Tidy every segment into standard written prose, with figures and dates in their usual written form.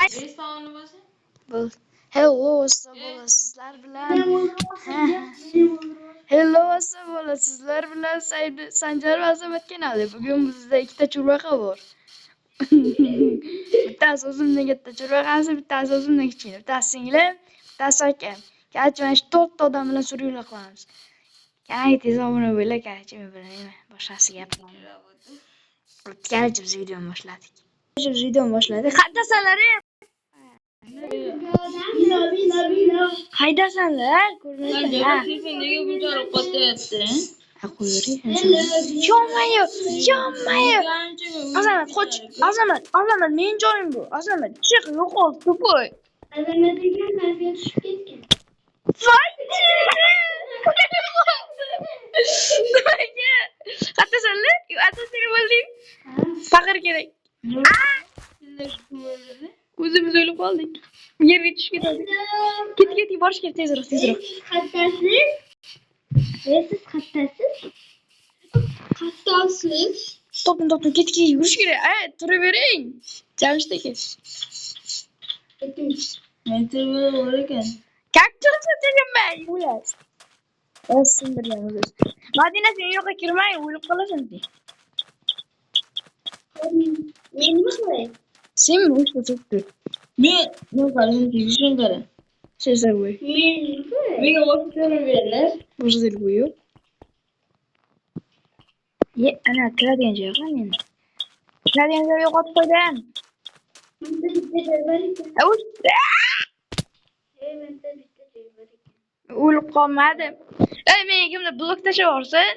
Respawn'ı bo'lsa? Bo'l. Hello, sizlar bilan. Hello, sizlar bilan Sanjar va Azamat kanali. Bugun bizda ikkita churvaqa bor. Bittasi o'zimning katta churvaqasi, bittasi o'zimning kichkina, bittasi singlim, bittasi akam. Qarchi mana shu 4 ta odam bilan suriylar qilamiz. Kanalga tez obuna bo'linglar, qarchi men bilan boshqasi gap qilamiz. Qarchi biz videoni boshladik. Qaydasanlar? Haydasanlar, ko'rmaysan. Telefon nega bunchalik qotyapti? Yonmayo. Azamat, qoch. Azamat, men joyim bu. Azamat, chiq, yo'qol, to'poy. Azamat degan narsaga tushib ketgan. Voy! Qaydasanlar? Asosiy bo'lding. Faqir kerak. O'zimiz o'ylab qoldik. Yerga tushib ketdik. Ket, borish kerak tezroq. Siz qattasiz. To'pni ket, yurish kerak. Turavering. Jamshid aka. Men turib ekan. Как turibsan ular? Sindirganmiz. Madina sen yo'qqa kirmay, o'lib qolasan sen. Men nima qilay? Sen o'shga turibdi. Men qaradim, shun qara. Sezar bo'y. Menga vaqtini berlar. O'zil bo'y. Ana kiradigan joy qani endi. Kiradigan joy yo'qotib qo'ydim. O'lib qolmadim. Men kimda blok tashlab yuborsin?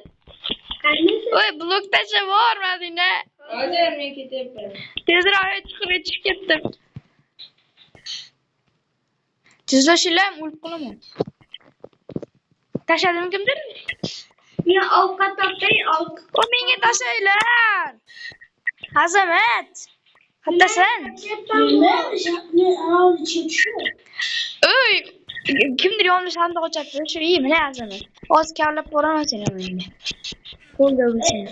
Blok tashlab yubor, Madina. Hozir men ketyapman. Tezroq chiqib ketdim. Tezlashinglar, o'lib qolaman. Tashladim kimdir? Men ovqat topday, Menga tashlanglar. Azamat. Qaydasan? Kimdir yonimda sandiq ochyapti. Shu mana Azamat. Hozir kavlab boraman seni menga. Qo'lda bo'lsin.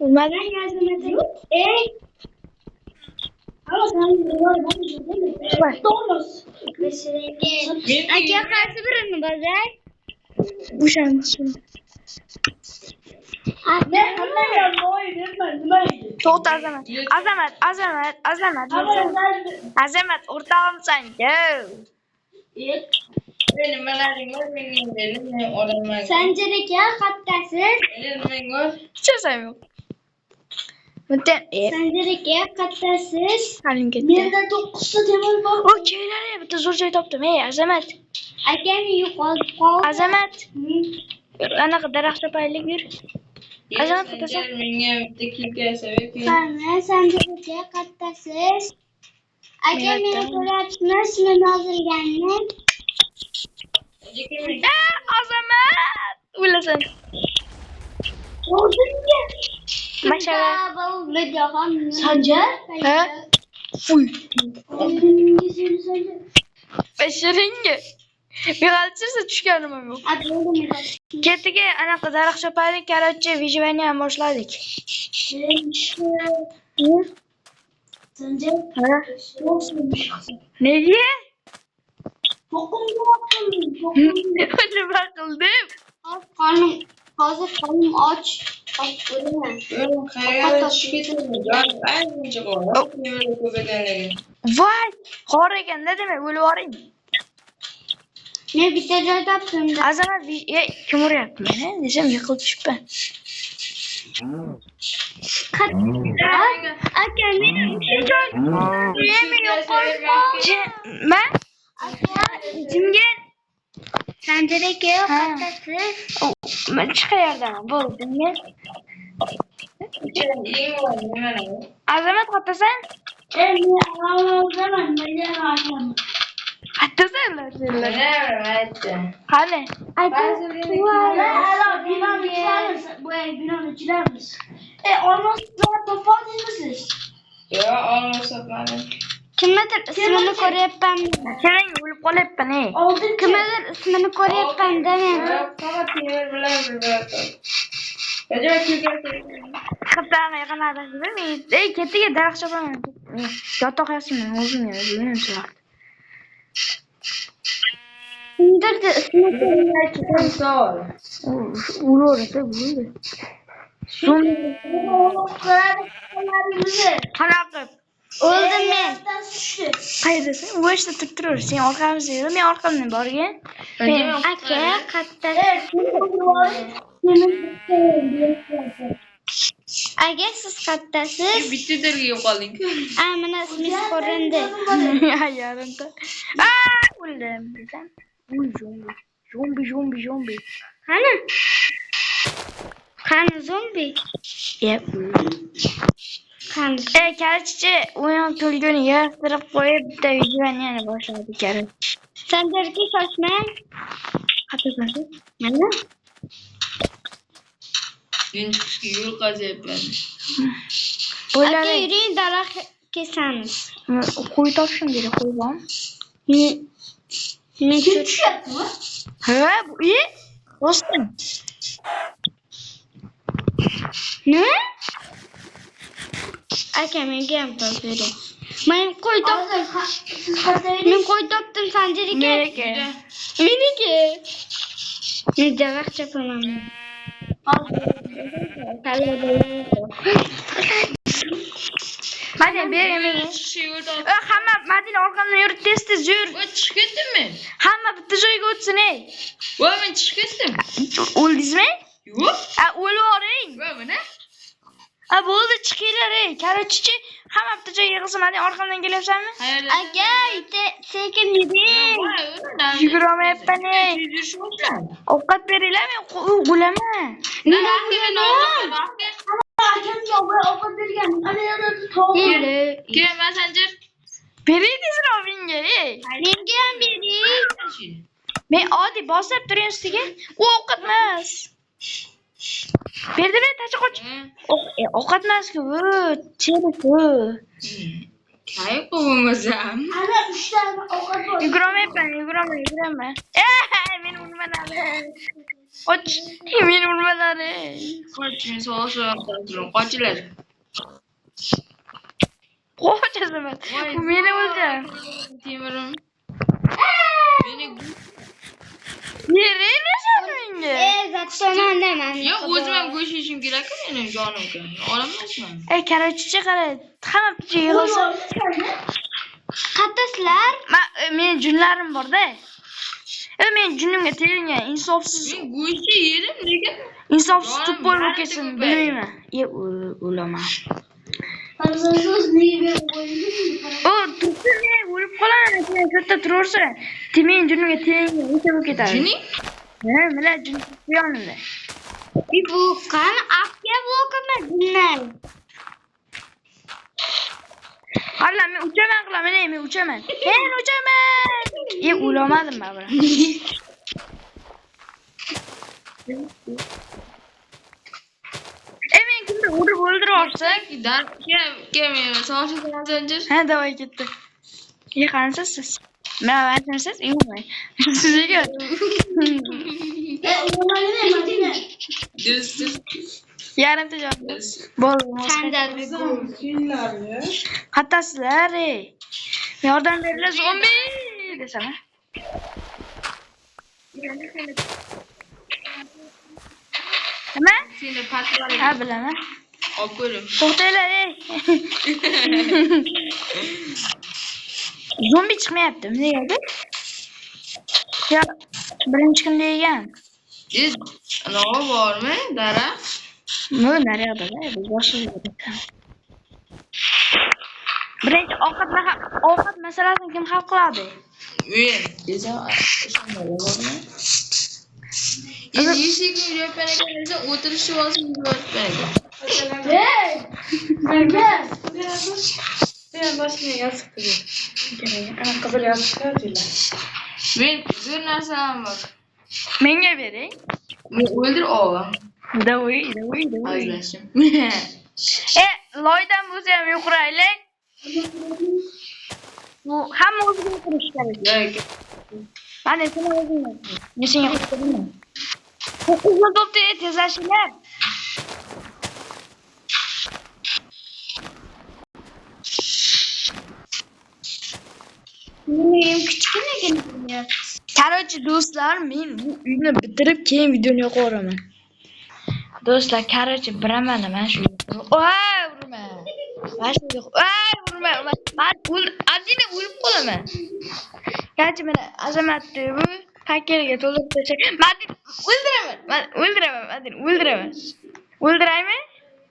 Bilmadim. Aka qaysi birini bozay? O'shanisi. To'xta Azamat, o'rtog'imsan-ku. Nimalaring bor menga men olaman. Sanjar aka qattasiz? Menga Hechasam yo'q. Sanjar aka qattasiz? Halim ketdi. Menda 9 ta temir bor. Kelinglar, bitta zo'r joy topdim. Azamat. Aka men yo'qolib qoldim. Azamat. Anaqa daraxtga paylik yur. Azamat qattasan? menga bitta kiyikasi berdi. Qani Sanjar aka qattasiz? Aka meni ko'ryapsizmi? Sizlarni yozilganini. Azamat. O'lasan. O'zimga. Mashallah. Sanjar? Ha? Fuy. O'zimga seni Sanjar. Bashiringa. Begalchisi tushganim ham yo'q. Ketiga anaqa daraxt chopaylik, короче, vijivani ham boshladik. Sanjar? Ha? Nega? Nima qildim? Hozir qonim och. Qayerga tushib ketding? Ancha qoldi. Nima ko'payganligi. Voy, xor ekan-da, demak o'lib yuboring. Men bitta joy topdim. Azamat, kim uryapti meni? Desam yiqilib tushibman. Aka, meni joy. Men yo'qolib man jimga Sanjar aka qattasiz? men chiqayardaman. Bo'ldi, men. Azamat qattasan? Men olaman, Qattasanlar senlar. Qani? Qani? Binoni ichidamiz. Olmos topdingmi siz? Yo'q, olmadim. Kimdir ismini ko'ryapman. Sen o'lib qolyapman, Kimdir ismini ko'ryapman-da men. Faqat temir bilan birga. Acaba ko'karsa. Qirtlarga yaqinlarda bilmaydi. Ey, ketiga daraxt chopaman. Yotoq yasaman o'zim bilmayman. Kimdirdi ismi Savol. Urorada bo'ldi. Qanaqa? O'ldim men. Qayerdasan? Bu yerda turib turaver. Sen orqamizda yur, men orqamdan borgin. Aka, katta. Aka, siz kattasiz. Bitta derga yo'qolding-ku. Mana ismingiz ko'rindi. Yarimta. O'ldim desam. Zombi. Qani? Qani zombi? Yep. Qani? Karachichi o'yin kulguni yig'ishtirib qo'yib, bitta videoni yana boshladi Karachi. Sanjarga shoshmang. Qattiqlashib. Mana. Men chiqishga yo'l qazyapman. Aka, yuring, daraxt kesamiz. Qo'y topshim dedi, qo'y bormi? Men tushyaptimi? Ha, bu do'stim. Nima? Aka, menga ham topshering. Men qo'y topdim. Men qo'y topdim Sanjar aka. Meniki. Men daraxt chopaman. Mana bering menga. Chiqishga yo'l top. Hamma Madina orqamdan yurib tez yur. Voy chiqib ketdimmi? Hamma bitta joyga o'tsin ey. Voy men chiqib ketdim. O'ldingizmi? Yo'q. O'lvoring. Voy mana. Bo'ldi, chiqinglar ey. Karachichi hamma bitta joyga yig'ilsin. Madina orqamdan kelyapsanmi? Aka, sekin yuring. Yuguramayapman ey. Ovqat beringlar, men o'laman. Akamga ovqat bergan. Kelaman Sanjar. Bering tezroq menga ey. Menga ham bering. Men oddiy bosib turing ustiga. U ovqat emas. Berdi, tacha qoch. Ovqat emas-ku, bu cheri-ku. Kayf bo'lmasam. Ana 3 ta ovqat bor. Yuguraman. Meni urmalari. Qoch, meni urmalari. Qoch, men so'rashib qochinglar. Qochaman. Bu meni o'ldim. Temirim. Meni Yeraversan menga. Zatsonandaman. yo'q, o'zim ham go'sht yeyishim kerak-ku meni jonim-ku. Olamasman. Karachichi qara, hamma bitta yig'ilsa. Qattasizlar? Men junlarim bor-da. Men junimga tegingan insofsiz. Men go'shtni yedim, lekin Insofsiz tupoy bo'lib ketsin, bilmayman. O'laman. Farzandsiz nega tursin, o'lib qolaman, sen katta turaversan. Men junimga tegingan o'sha bo'lib ketadi. Juning? Mana jun yonimda. bu qani aqga blokaman dinlar. Alla, men uchaman qilaman, men uchaman. Men uchaman. O'lamadim baribir. Men kimni urib o'ldiryapsan? Men so'rashib Sanjar. Ha, davay ketdi. Qansiz siz? Men aytsangiz, yo'qman. Sizga. Yarimta javob. Bo'ldi. Sanjarga Qattasizlar, ey. Yordam beringlar, zombi desam. Nima? Seni patlar. Ha, bilaman. Olib ko'ring. To'xtanglar, ey. Zombi chiqmayapti, nega? Ya, birinchi kun degan. Anavi bormi? Daraxt. Naryoqda, biz boshlaymiz. Birinchi ovqat masalasini kim hal qiladi? Men. Desa, o'shanda endi eshikni yopgan ekan, o'tirishni olsin yopgan ekan. Hey! Menga Sen boshini yostiq qilib. Ana qizil yostiqlar deylar. Men bir narsam bor. Menga bering. Men o'ldir olam. Davay. Azlashim. Loydan bo'lsa ham yuquraylik. Bu hamma o'ziga yuqurish kerak. Mana sen o'zing. Men senga qo'ydim. Qo'qizga topdi, tezlashinglar. Benim kichkinagina. Короче, do'stlar, men bu uyni bitirib keyin videoni yoqayoraman. Do'stlar, короче, bilaman mana shu. Voy, urma. Mana shu. Voy, urma. Men adina o'lib qolaman. Короче, mana azamatni bu paketga to'ldirib tashlay. Men o'ldiraman. Men o'ldiraman. Men o'ldiraman. O'ldiraymi?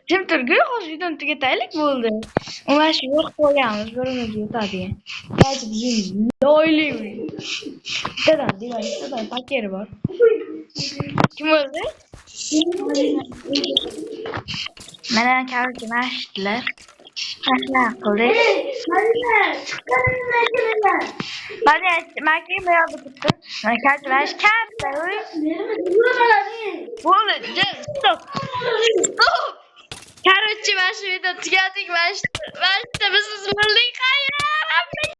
Jim turgu, hozir videoni tugataylik bo'ldi. Mana shu yo'q qo'yamiz, birimiz yotadigan. Короче, bizim loyli uy. Bittadan divan, bittadan paketi bor. Kim o'ldi? Mana короче, mashitlar. Qashlar qildik. Mana makin bu yoqda turibdi. Mana короче, mana shu katta uy. Bo'ldi, stop. Stop. Короче, mana shu video tugadik. Mana shu